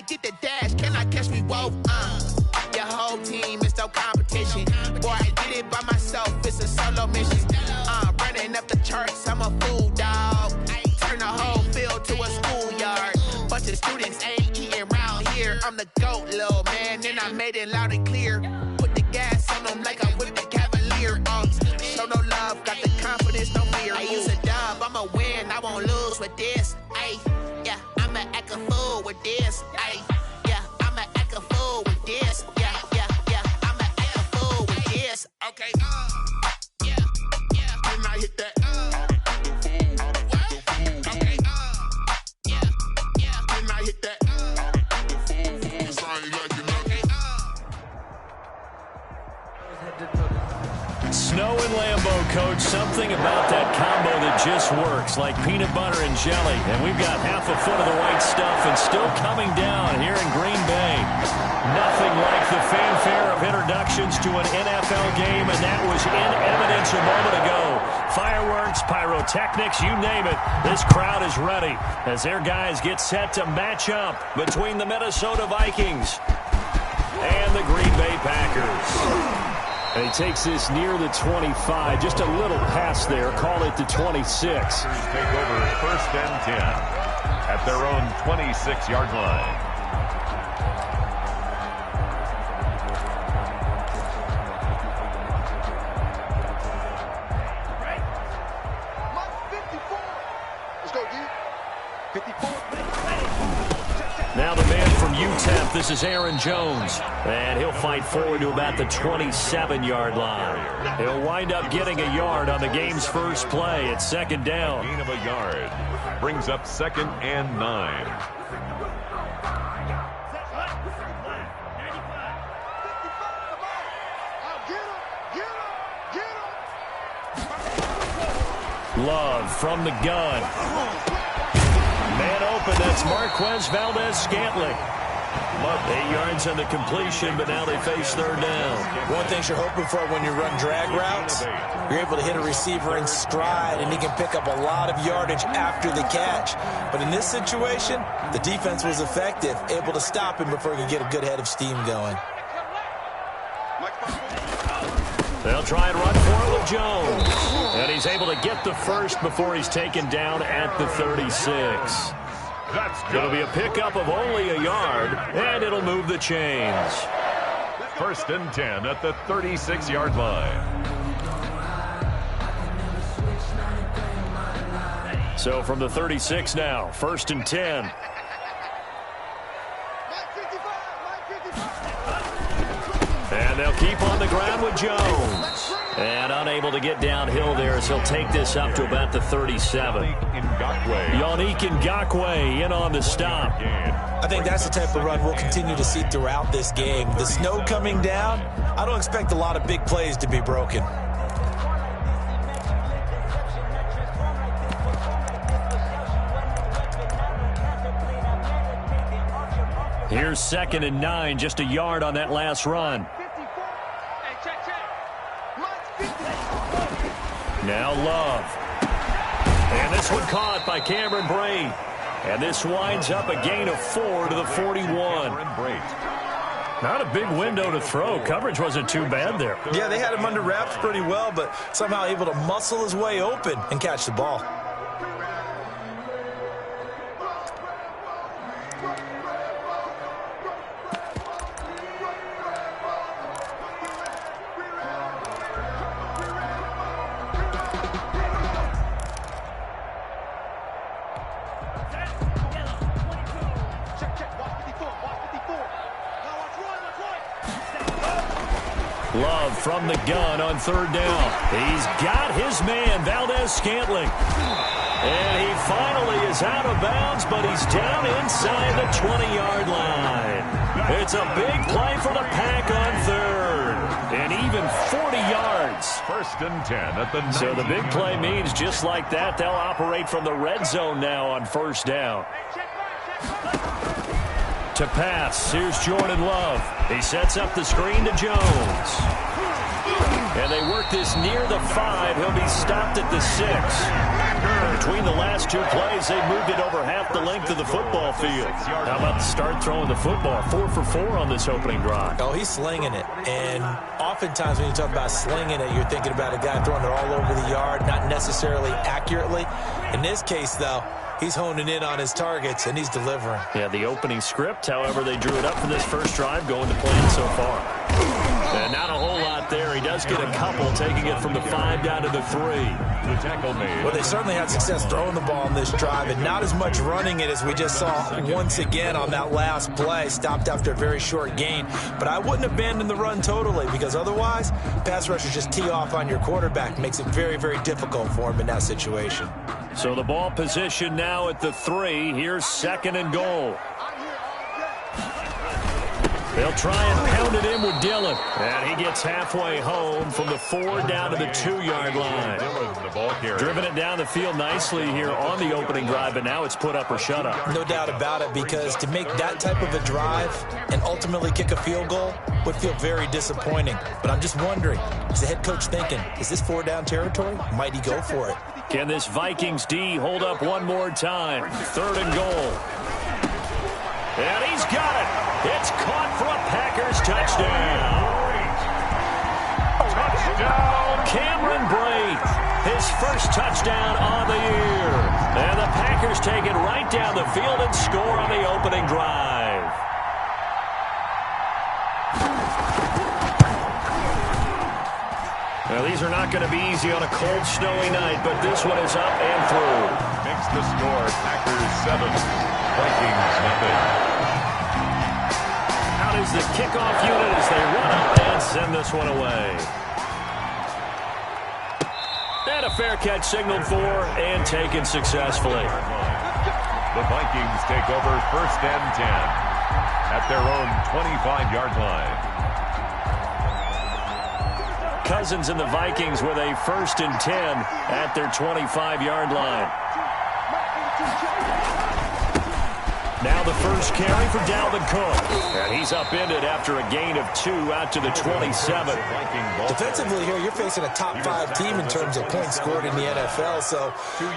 get the dash, can I catch me? Whoa, your whole team is no competition. Boy, I did it by myself, it's a solo mission. Running up the charts, I'm a fool, dog. Turn the whole field to a schoolyard. Bunch of students ain't eating round here. I'm the GOAT, little man, and I made it loud and clear. Put the gas on them like I'm with the Cavalier. Show no love, got the confidence, no fear. I use a dub, I'ma win, I won't lose with this. Ay, yeah, I'ma act a fool with this. Ay, yeah, I'ma act a fool with this. Yeah, yeah, yeah, I'ma act a fool with this. Okay, yeah, yeah, then I hit that. Okay, yeah, yeah, then I hit that. Snow and Lambeau, Coach. Something about that combo that just works, like peanut butter and jelly. And we've got half a foot of the right stuff and still coming down here in Green Bay. Nothing like the fanfare of introductions to an NFL game, and that was in evidence a moment ago. Fireworks, pyrotechnics, you name it. This crowd is ready as their guys get set to match up between the Minnesota Vikings and the Green Bay Packers. And he takes this near the 25, just a little pass there, call it the 26. Take over 1st and 10 at their own 26-yard line. Let's go, D. 54. Now the man from UTEP, this is Aaron Jones. And he'll fight forward to about the 27-yard line. He'll wind up getting a yard on the game's first play. It's 2nd down. Gain of a yard. Brings up 2nd and 9. Love from the gun. Man open, that's Marquez Valdez-Scantling. 8 yards on the completion, but now they face 3rd down. One thing you're hoping for when you run drag routes, you're able to hit a receiver in stride, and he can pick up a lot of yardage after the catch. But in this situation, the defense was effective, able to stop him before he could get a good head of steam going. They'll try and run for it with Jones. And he's able to get the first before he's taken down at the 36. It'll be a pickup of only a yard, and it'll move the chains. 1st and 10 at the 36-yard line. So from the 36 now, 1st and 10. And they'll keep on the ground with Jones. And unable to get downhill there as he'll take this up to about the 37. Yannick Ngakoue in on the stop. I think that's the type of run we'll continue to see throughout this game. The snow coming down, I don't expect a lot of big plays to be broken. Here's 2nd and 9, just a yard on that last run. Now Love. And this one caught by Cameron Brate. And this winds up a gain of 4 to the 41. Not a big window to throw. Coverage wasn't too bad there. Yeah, they had him under wraps pretty well, but somehow able to muscle his way open and catch the ball. Love from the gun on 3rd down. He's got his man, Valdez-Scantling. And he finally is out of bounds, but he's down inside the 20-yard line. It's a big play for the Pack on 3rd. And even 40 yards. 1st and 10 at the 19. So the big play means just like that, they'll operate from the red zone now on 1st down. To pass, here's Jordan Love. He sets up the screen to Jones. And they work this near the 5. He'll be stopped at the 6. And between the last two plays, they moved it over half the length of the football field. How about the start throwing the football? 4 for 4 on this opening drive. Oh, he's slinging it. And oftentimes when you talk about slinging it, you're thinking about a guy throwing it all over the yard, not necessarily accurately. In this case, though, he's honing in on his targets, and he's delivering. Yeah, the opening script, however, they drew it up for this first drive, going to plan so far. And not a whole lot there. He does get a couple, taking it from the 5 down to the 3. The tackle made. Well, they certainly had success throwing the ball in this drive, and not as much running it as we just saw once again on that last play. Stopped after a very short gain. But I wouldn't abandon the run totally, because otherwise, pass rushers just tee off on your quarterback. Makes it very, very difficult for him in that situation. So the ball position now at the 3. Here's 2nd and goal. They'll try and pound it in with Dillon. And he gets halfway home from the 4 down to the 2-yard line. Driven it down the field nicely here on the opening drive, but now it's put up or shut up. No doubt about it, because to make that type of a drive and ultimately kick a field goal would feel very disappointing. But I'm just wondering, is the head coach thinking, is this 4-down territory? Might he go for it? Can this Vikings D hold up one more time? 3rd and goal. And he's got it. It's caught for a Packers touchdown. Touchdown, Cameron Brate. His first touchdown on the year. And the Packers take it right down the field and score on the opening drive. Now, these are not going to be easy on a cold, snowy night, but this one is up and through. Makes the score Packers 7, Vikings nothing. Out is the kickoff unit as they run up and send this one away. And a fair catch signaled for and taken successfully. The Vikings take over 1st and 10 at their own 25-yard line. Cousins and the Vikings with a 1st and 10 at their 25-yard line. Now the first carry for Dalvin Cook. And he's upended after a gain of 2 out to the 27. Defensively here, you're facing a top 5 team in terms of points scored in the NFL. So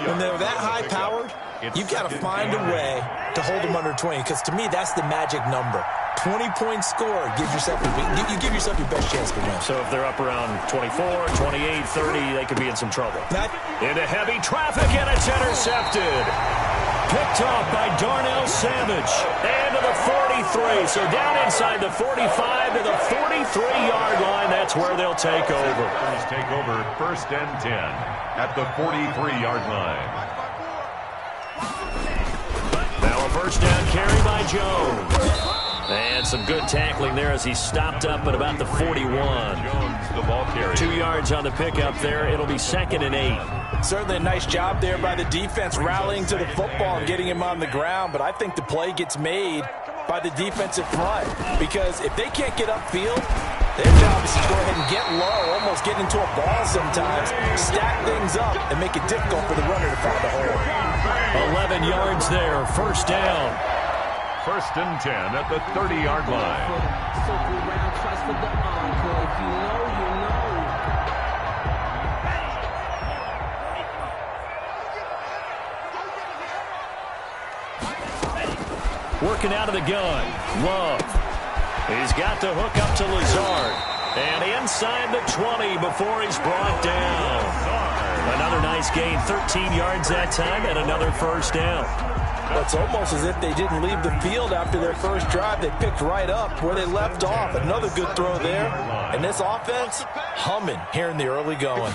when they're that high-powered, you've got to find a way to hold them under 20. Because to me, that's the magic number. 20-point score gives yourself you give yourself your best chance to win. So if they're up around 24, 28, 30, they could be in some trouble. Into heavy traffic, and it's intercepted. Picked off by Darnell Savage. And to the 43. So down inside the 45 to the 43-yard line. That's where they'll take over. Take over 1st and 10 at the 43-yard line. Now a first down carry by Jones. And some good tackling there as he stopped up at about the 41. Jones, the ball carrier. 2 yards on the pickup there. It'll be 2nd and 8. Certainly a nice job there by the defense rallying to the football and getting him on the ground. But I think the play gets made by the defensive front. Because if they can't get upfield, their job is to go ahead and get low, almost get into a ball sometimes, stack things up, and make it difficult for the runner to find a hole. 11 yards there, 1st down. 1st and 10 at the 30-yard line. Working out of the gun, Love. He's got the hook up to Lazard. And inside the 20 before he's brought down. Another nice gain, 13 yards that time, and another 1st down. It's almost as if they didn't leave the field after their first drive. They picked right up where they left off. Another good throw there. And this offense, humming here in the early going.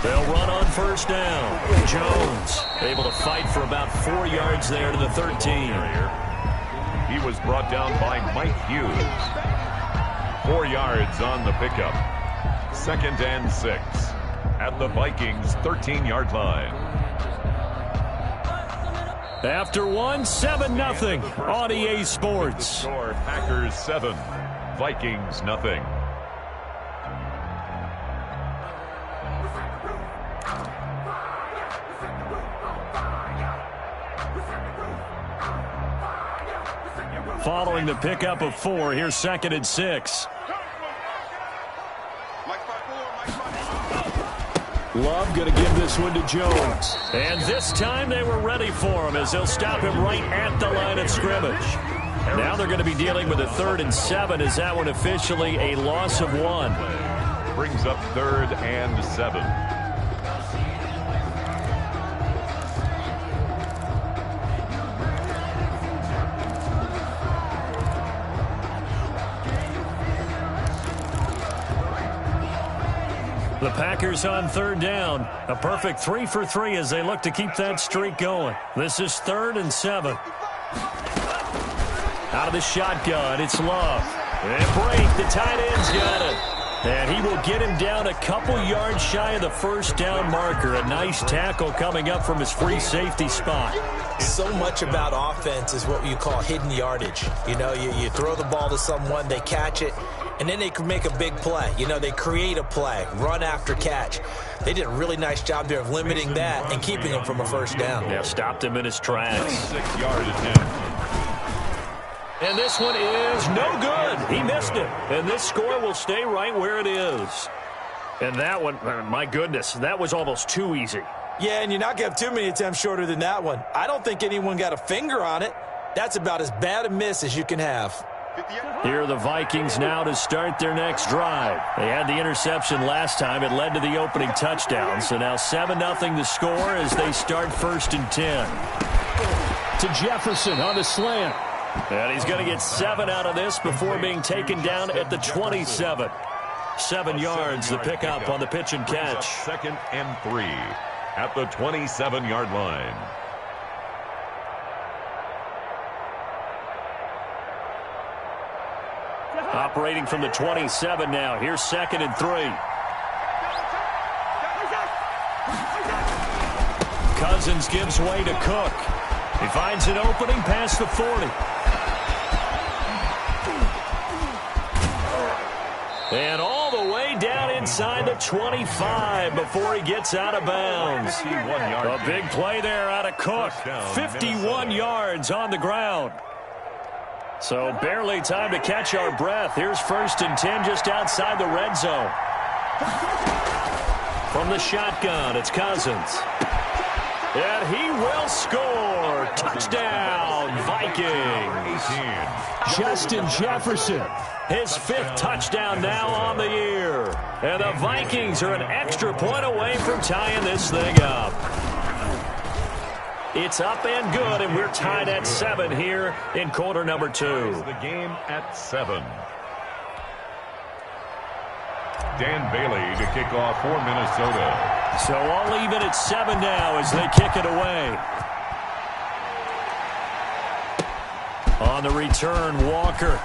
They'll run on 1st down. Jones able to fight for about 4 yards there to the 13. He was brought down by Mike Hughes. 4 yards on the pickup. 2nd and 6 at the Vikings 13-yard line. After one, 7-0 on EA Sports. Score Packers 7, Vikings nothing. Following the pickup of 4, here's 2nd and 6. Love going to give this one to Jones. And this time they were ready for him as they'll stop him right at the line of scrimmage. Now they're going to be dealing with a 3rd and 7 as that one officially a loss of 1. Brings up 3rd and 7. The Packers on 3rd down. A perfect 3 for 3 as they look to keep that streak going. This is 3rd and 7. Out of the shotgun, it's Love. And break, the tight end's got it. And he will get him down a couple yards shy of the 1st down marker. A nice tackle coming up from his free safety spot. So much about offense is what you call hidden yardage. You know, you throw the ball to someone, they catch it, and then they can make a big play. You know, they create a play, run after catch. They did a really nice job there of limiting that and keeping him from a 1st down. Yeah, stopped him in his tracks. 6-yard attempt. And this one is no good. He missed it. And this score will stay right where it is. And that one, my goodness, that was almost too easy. Yeah, and you're not going to have too many attempts shorter than that one. I don't think anyone got a finger on it. That's about as bad a miss as you can have. Here are the Vikings now to start their next drive. They had the interception last time. It led to the opening touchdown. So now 7-0 the score as they start 1st and 10. To Jefferson on the slant. And he's going to get 7 out of this before being taken down at the 27. 7 yards, the pickup on the pitch and catch. 2nd and 3 at the 27-yard line. Operating from the 27 now. Here's 2nd and 3. Cousins gives way to Cook. He finds an opening past the 40. And all the way down inside the 25 before he gets out of bounds. A big play there out of Cook. 51 yards on the ground. So barely time to catch our breath. Here's 1st and 10 just outside the red zone. From the shotgun, it's Cousins. And he will score. Touchdown, Vikings. Justin Jefferson, his 5th touchdown now on the year. And the Vikings are an extra point away from tying this thing up. It's up and good, and we're tied at 7 here in quarter number 2. The game at 7. Dan Bailey to kick off for Minnesota. So all even at 7 now as they kick it away. On the return, Walker.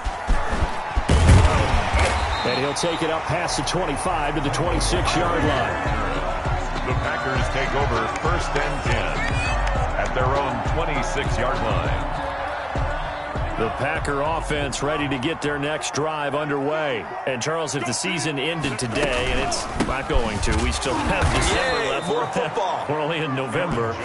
And he'll take it up past the 25 to the 26-yard line. The Packers take over 1st and 10 at their own 26-yard line. The Packer offense ready to get their next drive underway. And, Charles, if the season ended today, and it's not going to, we still have December left. More football. We're only in November.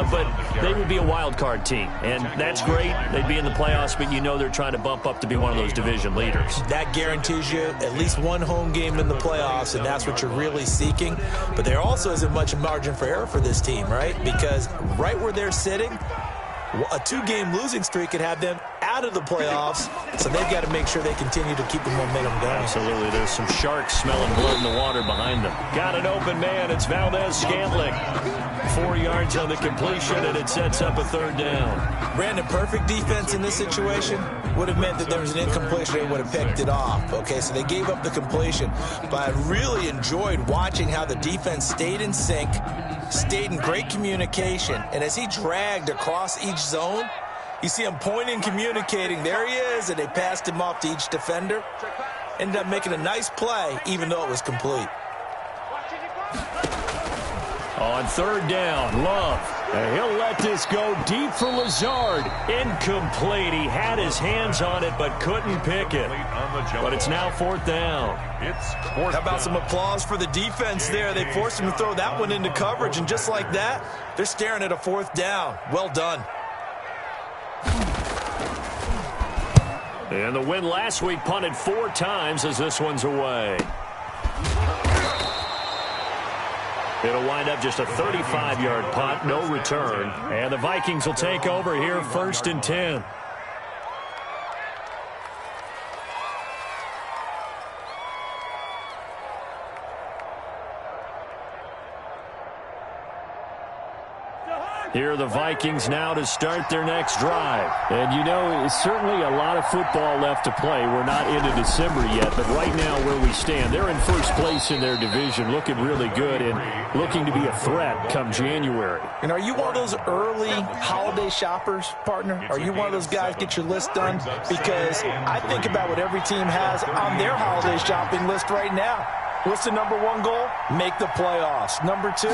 But they would be a wild card team. And that's great. They'd be in the playoffs, but you know they're trying to bump up to be one of those division leaders. That guarantees you at least one home game in the playoffs, and that's what you're really seeking. But there also isn't much margin for error for this team, right? Because right where they're sitting, a 2-game losing streak could have them out of the playoffs, so they've got to make sure they continue to keep the momentum going. Absolutely. There's some sharks smelling blood in the water behind them. Got an open man. It's Valdez-Scantling. 4 yards on the completion, and it sets up a 3rd down. Brandon, perfect defense in this situation would have meant that there was an incompletion. They would have picked it off. Okay, so they gave up the completion. But I really enjoyed watching how the defense stayed in sync, stayed in great communication, and as he dragged across each zone, you see him pointing, communicating. There he is, and they passed him off to each defender. Ended up making a nice play, even though it was complete. On 3rd down, Love. And he'll let this go deep for Lazard. Incomplete. He had his hands on it, but couldn't pick it. But it's now 4th down. How about some applause for the defense there? They forced him to throw that one into coverage, and just like that, they're staring at a 4th down. Well done. And the win last week punted 4 times as this one's away. It'll wind up just a 35-yard punt, no return. And the Vikings will take over here, 1st and 10. Here are the Vikings now to start their next drive. And, you know, it's certainly a lot of football left to play. We're not into December yet, but right now where we stand, they're in first place in their division, looking really good and looking to be a threat come January. And are you one of those early holiday shoppers, partner? Are you one of those guys get your list done? Because I think about what every team has on their holiday shopping list right now. What's the number 1 goal? Make the playoffs. Number 2,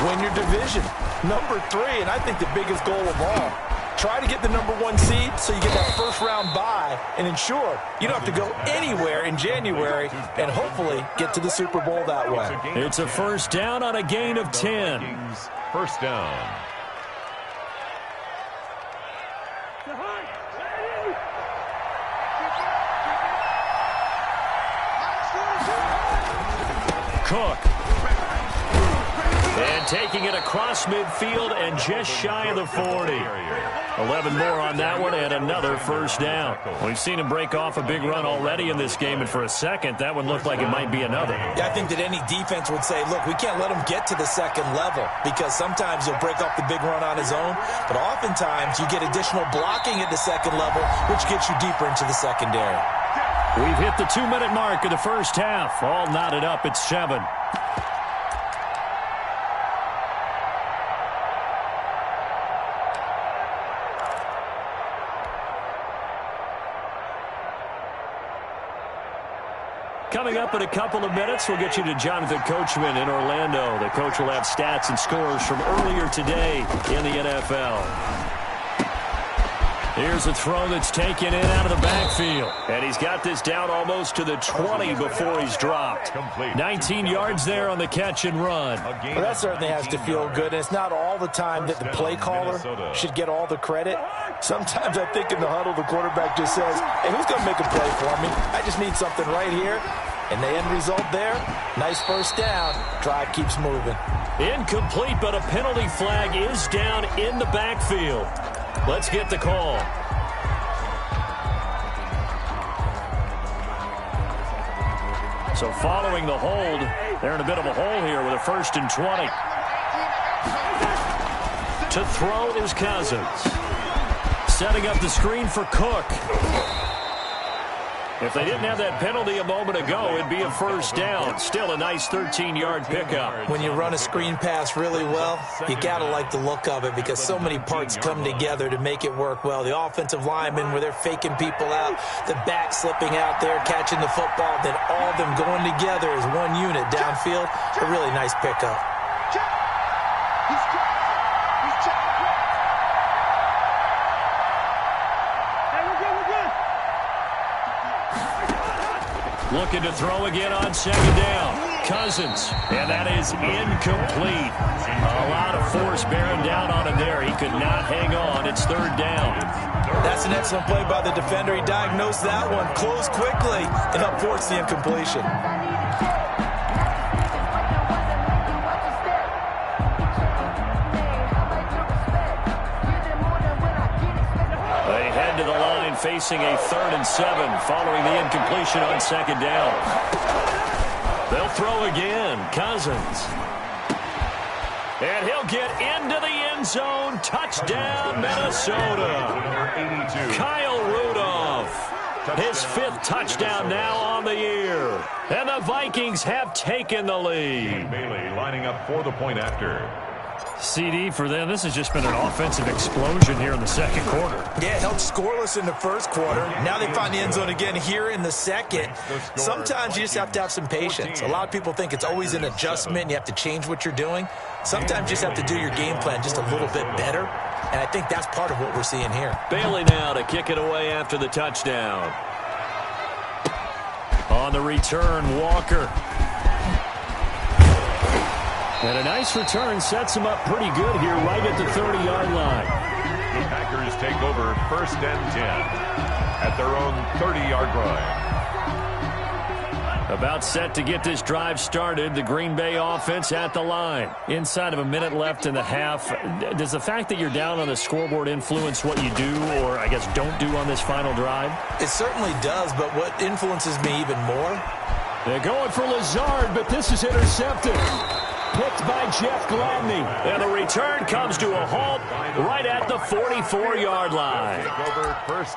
win your division. Number 3, and I think the biggest goal of all, try to get the number 1 seed so you get that first-round bye and ensure you don't have to go anywhere in January and hopefully get to the Super Bowl that way. It's a first down on a gain of 10. First down. Cook. And taking it across midfield and just shy of the 40. 11 more on that one and another first down. We've seen him break off a big run already in this game, and for a second, that one looked like it might be another. Yeah, I think that any defense would say, look, we can't let him get to the second level because sometimes he'll break off the big run on his own, but oftentimes you get additional blocking at the second level, which gets you deeper into the secondary. We've hit the 2-minute mark of the first half. All knotted up at 7. Coming up in a couple of minutes, we'll get you to Jonathan Coachman in Orlando. The coach will have stats and scores from earlier today in the NFL. Here's a throw that's taken in out of the backfield. And he's got this down almost to the 20 before he's dropped. 19 yards there on the catch and run. Well, that certainly has to feel good. And it's not all the time that the play caller should get all the credit. Sometimes I think in the huddle, the quarterback just says, hey, who's going to make a play for me? I just need something right here. And the end result there, nice first down. Drive keeps moving. Incomplete, but a penalty flag is down in the backfield. Let's get the call. So following the hold, they're in a bit of a hole here with a 1st and 20. To throw is Cousins. Setting up the screen for Cook. If they didn't have that penalty a moment ago, it'd be a first down. Still a nice 13-yard pickup. When you run a screen pass really well, you got to like the look of it because so many parts come together to make it work well. The offensive linemen, where they're faking people out, the back slipping out there, catching the football, then all of them going together as one unit downfield. A really nice pickup. Looking to throw again on 2nd down. Cousins. And that is incomplete. A lot of force bearing down on him there. He could not hang on. It's 3rd down. That's an excellent play by the defender. He diagnosed that one, closed quickly, and up forced the incompletion. Facing a 3rd and 7 following the incompletion on 2nd down. They'll throw again. Cousins. And he'll get into the end zone. Touchdown, Minnesota. Kyle Rudolph. His 5th touchdown now on the year. And the Vikings have taken the lead. Bailey lining up for the point after. CD for them. This has just been an offensive explosion here in the 2nd quarter. Yeah, it held scoreless in the 1st quarter. Now they find the end zone again here in the 2nd. Sometimes you just have to have some patience. A lot of people think it's always an adjustment and you have to change what you're doing. Sometimes you just have to do your game plan just a little bit better. And I think that's part of what we're seeing here. Bailey now to kick it away after the touchdown. On the return, Walker. And a nice return sets him up pretty good here right at the 30-yard line. The Packers take over 1st and 10 at their own 30-yard line. About set to get this drive started. The Green Bay offense at the line. Inside of a minute left in the half. Does the fact that you're down on the scoreboard influence what you do, or I guess don't do on this final drive? It certainly does, but what influences me even more? They're going for Lazard, but this is intercepted. Picked by Jeff Gladney. And the return comes to a halt right at the 44-yard line.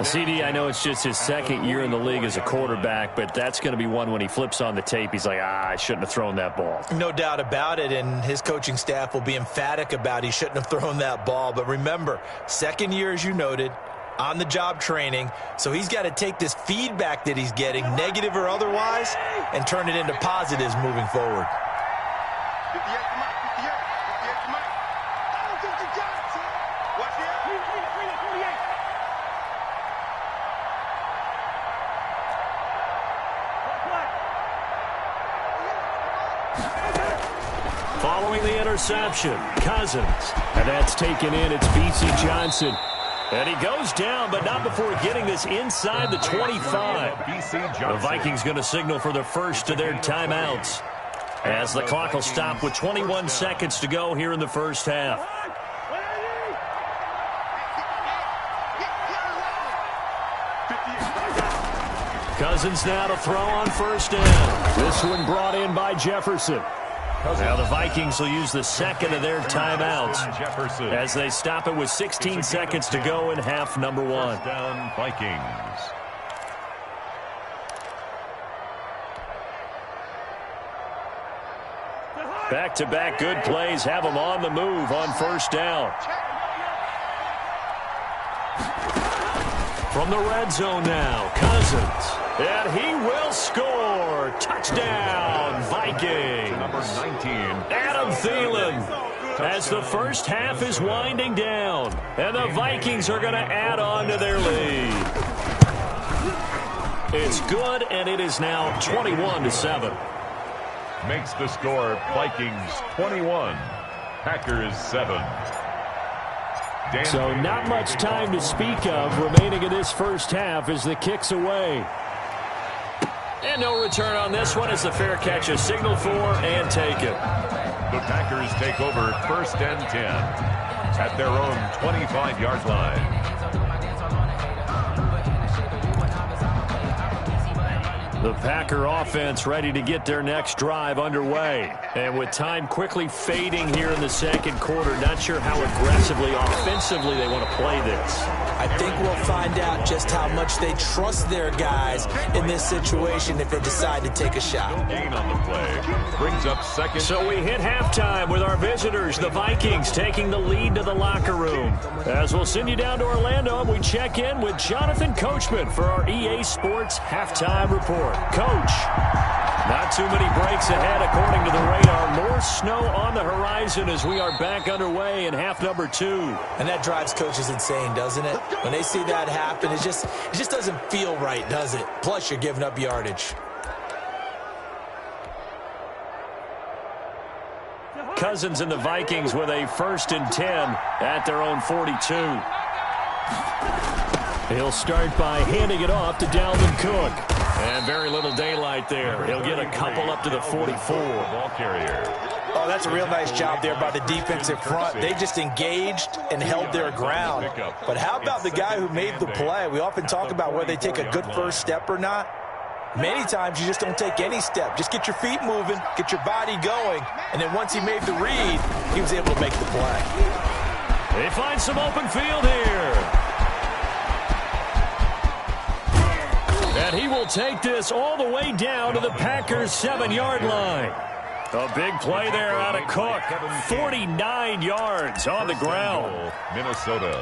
CD, I know it's just his second year in the league as a quarterback, but that's going to be one when he flips on the tape. He's like, I shouldn't have thrown that ball. No doubt about it, and his coaching staff will be emphatic about he shouldn't have thrown that ball. But remember, second year, as you noted, on-the-job training, so he's got to take this feedback that he's getting, negative or otherwise, and turn it into positives moving forward. 58 to Mike, 58 to Mike. Oh, 50 Johnson. Watch it. 48. Following the interception, Cousins. And that's taken in. It's B.C. Johnson. And he goes down, but not before getting this inside the 25. The Vikings going to signal for the first of their timeouts, as the clock will stop with 21 seconds to go here in the first half. Cousins now to throw on first down. This one brought in by Jefferson. Now the Vikings will use the second of their timeouts as they stop it with 16 seconds to go in half number one. First down, Vikings. Back-to-back good plays have them on the move on first down. From the red zone now, Cousins. And he will score. Touchdown, Vikings. Number 19. Adam Thielen. As the first half is winding down. And the Vikings are going to add on to their lead. It's good, and it is now 21-7. Makes the score Vikings 21, Packers 7. So not much time to speak of remaining in this first half as the kick's away. And no return on this one as the fair catch is signaled for and taken. The Packers take over first and 10 at their own 25-yard line. The Packer offense ready to get their next drive underway. And with time quickly fading here in the second quarter, not sure how aggressively, offensively they want to play this. I think we'll find out just how much they trust their guys in this situation if they decide to take a shot. Gain on the play brings up second. So we hit halftime with our visitors, the Vikings, taking the lead to the locker room. As we'll send you down to Orlando, we check in with Jonathan Coachman for our EA Sports Halftime Report. Coach, not too many breaks ahead according to the radar. More snow on the horizon as we are back underway in half number 2. And that drives coaches insane, doesn't it? When they see that happen, it just doesn't feel right, does it? Plus, you're giving up yardage. Cousins and the Vikings with a 1st and 10 at their own 42. He'll start by handing it off to Dalvin Cook. And very little daylight there. He'll get a couple up to the 44. Ball carrier. Oh, that's a real nice job there by the defensive front. They just engaged and held their ground. But how about the guy who made the play? We often talk about whether they take a good first step or not. Many times you just don't take any step. Just get your feet moving, get your body going, and then once he made the read, he was able to make the play. They find some open field here. And he will take this all the way down to the Packers' 7-yard line. A big play there out of Cook. 49 yards on the ground. Minnesota.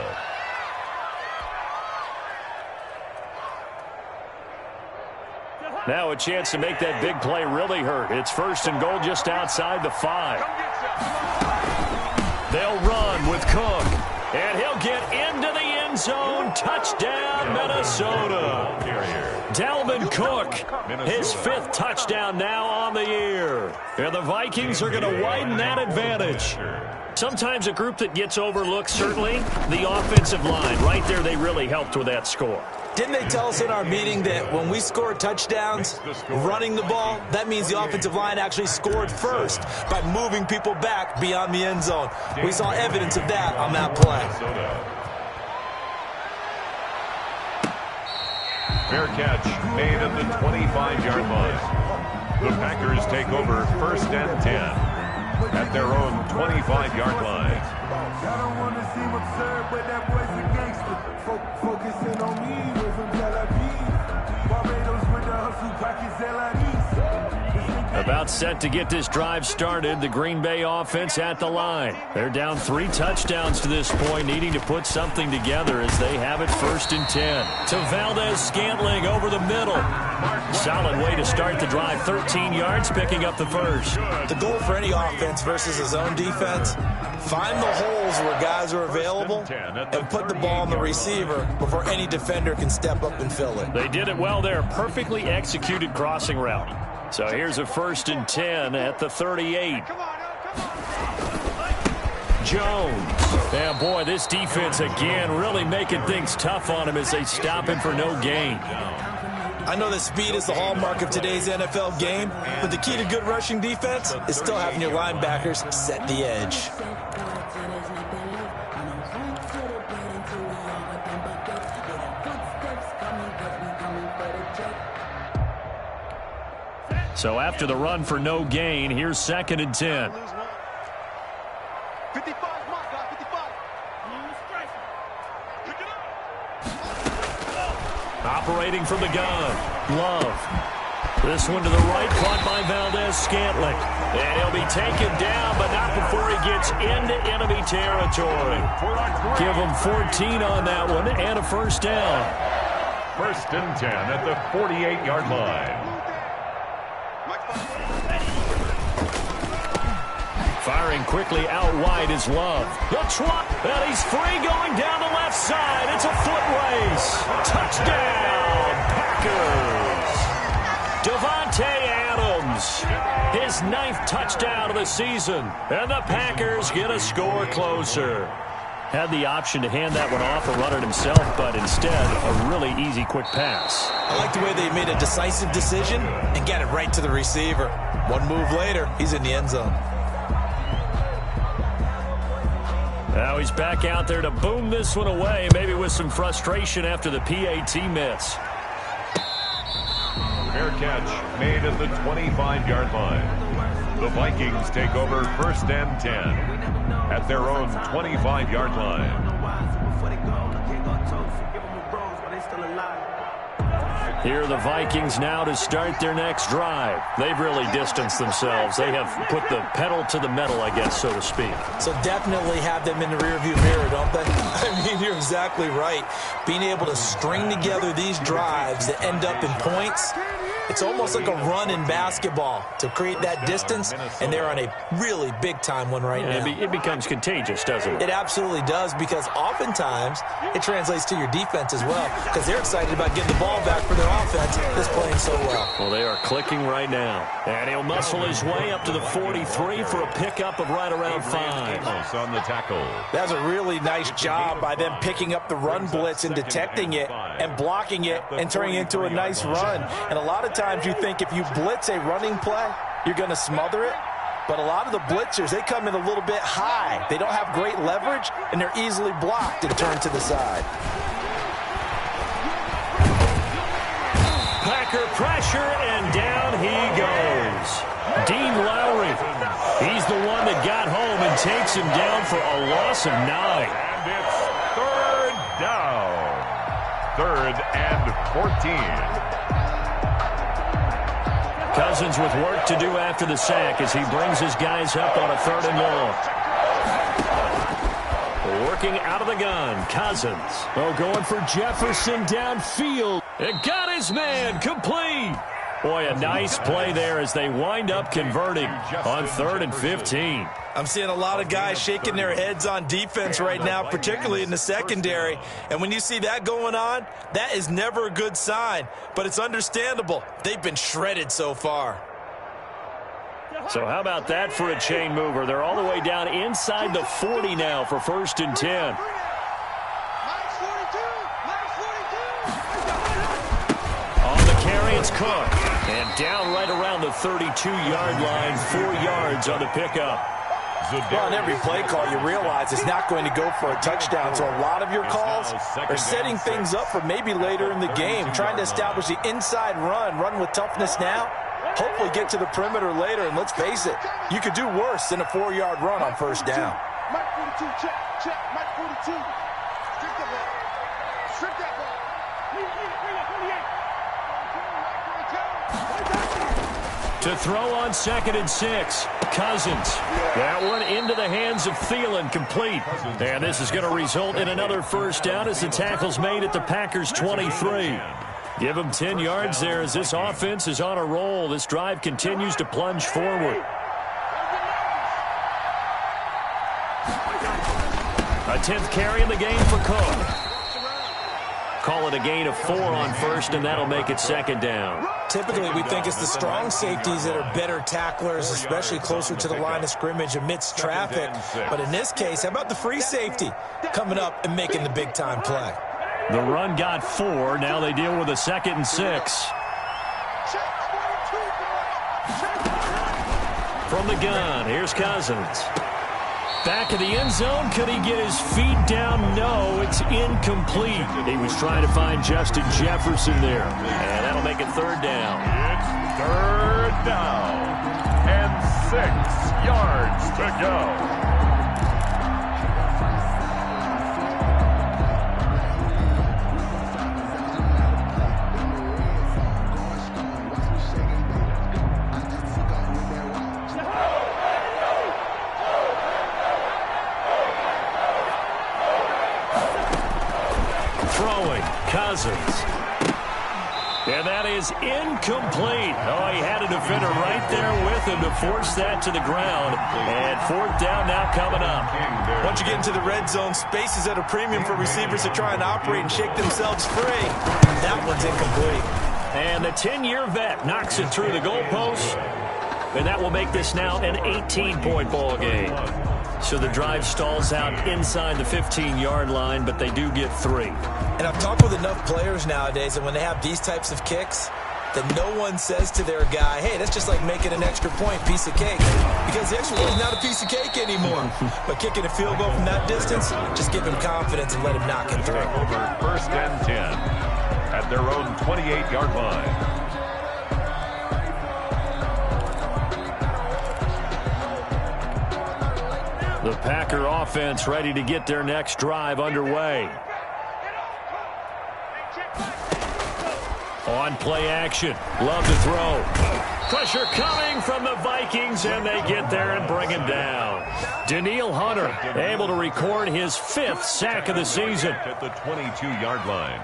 Now a chance to make that big play really hurt. It's 1st and goal just outside the 5. They'll run with Cook. And he'll get into the end zone. Touchdown, Minnesota. Dalvin Cook, his 5th touchdown now on the year. And the Vikings are going to widen that advantage. Sometimes a group that gets overlooked, certainly, the offensive line. Right there, they really helped with that score. Didn't they tell us in our meeting that when we score touchdowns running the ball, that means the offensive line actually scored first by moving people back beyond the end zone? We saw evidence of that on that play. Fair catch made at the 25-yard line. The Packers take over 1st and 10 at their own 25-yard line. I don't want to seem absurd, but that boy's a gangster. Focusing on me, we're from Tel Aviv. Barbados with the hustle, pockets About set to get this drive started. The Green Bay offense at the line. They're down 3 touchdowns to this point, needing to put something together as they have it 1st and 10. To Valdez-Scantling over the middle. Solid way to start the drive. 13 yards, picking up the first. The goal for any offense versus his own defense, find the holes where guys are available and put the ball on the receiver before any defender can step up and fill it. They did it well there. Perfectly executed crossing route. So here's a 1st and 10 at the 38. Jones. Yeah, boy, this defense again really making things tough on him as they stop him for no gain. I know that speed is the hallmark of today's NFL game, but the key to good rushing defense is still having your linebackers set the edge. So after the run for no gain, here's 2nd and 10. 55, mark, 55. Operating from the gun. Love. This one to the right, caught by Valdez-Scantling. And he'll be taken down, but not before he gets into enemy territory. Give him 14 on that one and a 1st down. 1st and 10 at the 48-yard line. Firing quickly out wide is Love. The trot, and he's free going down the left side. It's a foot race. Touchdown, Packers. Devontae Adams, his 9th touchdown of the season. And the Packers get a score closer. Had the option to hand that one off or run it himself, but instead, a really easy, quick pass. I like the way they made a decisive decision and get it right to the receiver. One move later, he's in the end zone. Now he's back out there to boom this one away, maybe with some frustration after the PAT miss. Fair catch made at the 25-yard line. The Vikings take over 1st and 10 at their own 25-yard line. Here are the Vikings now to start their next drive. They've really distanced themselves. They have put the pedal to the metal, I guess, so to speak. So definitely have them in the rearview mirror, don't they? I mean, you're exactly right. Being able to string together these drives that end up in points, it's almost like a run in basketball to create that distance, and they're on a really big-time one right now. It becomes contagious, doesn't it? It absolutely does, because oftentimes it translates to your defense as well, because they're excited about getting the ball back for their offense that's playing so well. Well, they are clicking right now. And he'll muscle his way up to the 43 for a pickup of right around 5. On the tackle. That's a really nice job by them picking up the run blitz and detecting it and blocking it and turning it into a nice run. And a lot of times you think if you blitz a running play, you're going to smother it. But a lot of the blitzers, they come in a little bit high. They don't have great leverage, and they're easily blocked and turned to the side. Packer pressure, and down he goes. Dean Lowry, he's the one that got home and takes him down for a loss of 9. And it's 3rd down. 3rd and 14. Cousins with work to do after the sack as he brings his guys up on a 3rd and long. Working out of the gun, Cousins. Oh, going for Jefferson downfield. It got his man complete. Boy, a nice play there as they wind up converting on 3rd and 15. I'm seeing a lot of guys shaking their heads on defense right now, particularly in the secondary. And when you see that going on, that is never a good sign. But it's understandable. They've been shredded so far. So how about that for a chain mover? They're all the way down inside the 40 now for 1st and 10. It's Cook, and down right around the 32-yard line, 4 yards on the pickup. Well, on every play call, you realize it's not going to go for a touchdown, so a lot of your calls are setting things up for maybe later in the game, trying to establish the inside run with toughness now, hopefully get to the perimeter later, and let's face it, you could do worse than a 4-yard run on 1st down. Mike 42, check, Mike 42. Strip that ball. Strip that ball. To throw on 2nd and 6, Cousins. That one into the hands of Thielen, complete. And this is going to result in another 1st down as the tackle's made at the Packers' 23. Give them 10 yards there as this offense is on a roll. This drive continues to plunge forward. A 10th carry in the game for Cook. Call it a gain of 4 on 1st, and that'll make it 2nd down. Typically, we think it's the strong safeties that are better tacklers, especially closer to the line of scrimmage amidst traffic. But in this case, how about the free safety coming up and making the big-time play? The run got 4. Now they deal with a 2nd and 6. From the gun, here's Cousins. Back of the end zone. Could he get his feet down? No, it's incomplete. He was trying to find Justin Jefferson there. And that'll make it 3rd down. It's 3rd down. And 6 yards to go. Cousins. And that is incomplete. Oh, he had a defender right there with him to force that to the ground. And 4th down now coming up. Once you get into the red zone, space is at a premium for receivers to try and operate and shake themselves free. That one's incomplete. And the 10-year vet knocks it through the goalpost. And that will make this now an 18-point ball game. So the drive stalls out inside the 15-yard line, but they do get 3. And I've talked with enough players nowadays that when they have these types of kicks, that no one says to their guy, hey, that's just like making an extra point, piece of cake. Because the extra point is not a piece of cake anymore. But kicking a field goal from that distance, just give him confidence and let him knock it through. Over 1st and 10 at their own 28-yard line. The Packer offense ready to get their next drive underway. On play action. Love to throw. Pressure coming from the Vikings, and they get there and bring him down. Daniil Hunter able to record his 5th sack of the season. At the 22-yard line.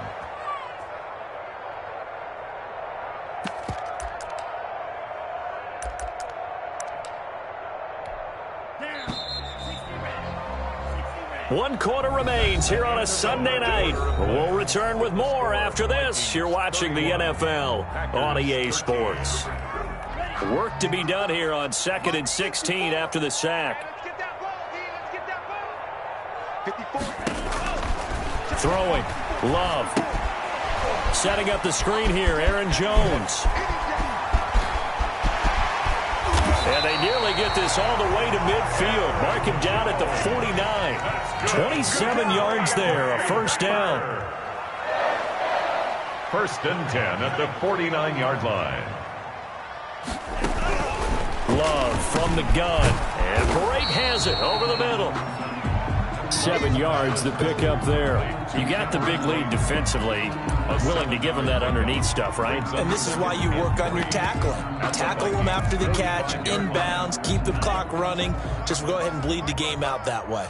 One quarter remains here on a Sunday night. We'll return with more after this. You're watching the NFL on EA Sports. Work to be done here on 2nd and 16 after the sack. Throwing. Love. Setting up the screen here, Aaron Jones. And they nearly get this all the way to midfield. Mark him down at the 49. 27 yards there, a 1st down. 1st and 10 at the 49-yard line. Love from the gun. And Brate has it over the middle. 7 yards, the pick up there. You got the big lead defensively. Willing to give him that underneath stuff, right? And this is why you work on your tackling. Tackle them after the catch, inbounds, keep the clock running. Just go ahead and bleed the game out that way.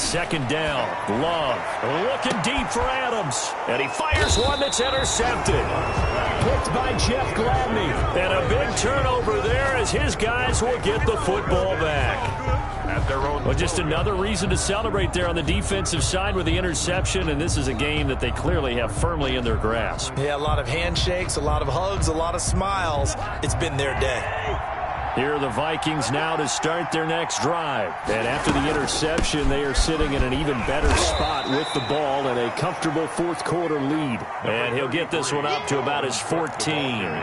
second down. Love looking deep for Adams. And he fires one that's intercepted. Picked by Jeff Gladney. And a big turnover there as his guys will get the football back. Well, just another reason to celebrate there on the defensive side with the interception, and this is a game that they clearly have firmly in their grasp. Yeah, a lot of handshakes, a lot of hugs, a lot of smiles. It's been their day. Here are the Vikings now to start their next drive. And after the interception, they are sitting in an even better spot with the ball and a comfortable fourth-quarter lead. And he'll get this one up to about his 14.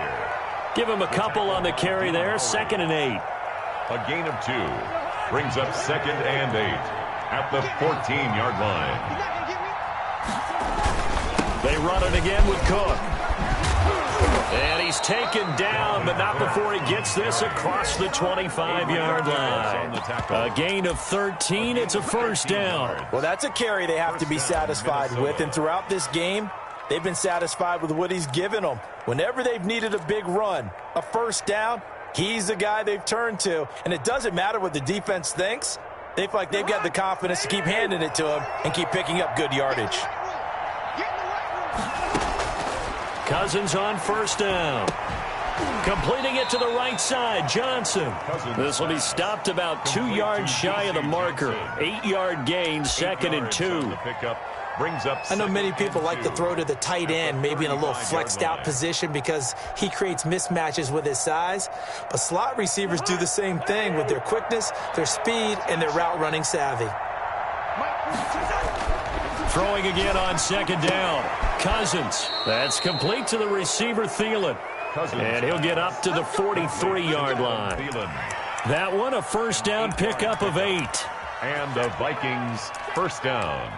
Give him a couple on the carry there, 2nd and 8. A gain of 2 brings up 2nd and 8 at the 14-yard line. They run it again with Cook. And he's taken down, but not before he gets this across the 25-yard line. A gain of 13. It's a first down. Well, that's a carry they have to be satisfied with. And throughout this game, they've been satisfied with what he's given them. Whenever they've needed a big run, a first down, he's the guy they've turned to. And it doesn't matter what the defense thinks. They feel like they've got the confidence to keep handing it to him and keep picking up good yardage. Cousins on first down. Completing it to the right side, Johnson. This will be stopped about 2 yards shy of the marker. 8-yard gain, 2nd and 2. I know many people like to throw to the tight end, maybe in a little flexed out position because he creates mismatches with his size. But slot receivers do the same thing with their quickness, their speed, and their route running savvy. Throwing again on 2nd down. Cousins. That's complete to the receiver, Thielen. And he'll get up to the 43-yard line. That one, a first down pickup of 8. And the Vikings first down.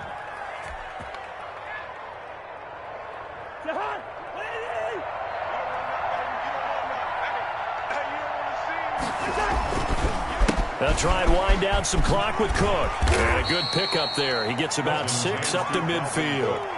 They'll try and wind down some clock with Cook. And a good pickup there. He gets about 6 up to midfield.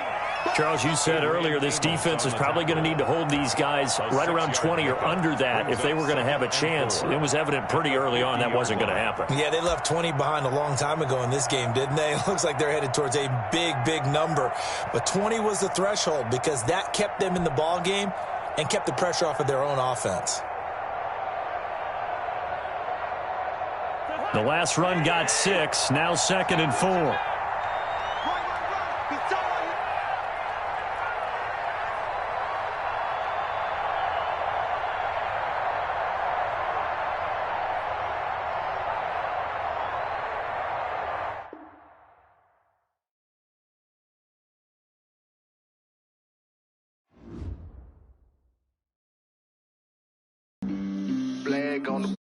Charles, you said earlier this defense is probably going to need to hold these guys right around 20 or under that if they were going to have a chance. It was evident pretty early on that wasn't going to happen. Yeah, they left 20 behind a long time ago in this game, didn't they? It looks like they're headed towards a big, big number. But 20 was the threshold because that kept them in the ball game and kept the pressure off of their own offense. The last run got 6, now 2nd and 4. Flag on the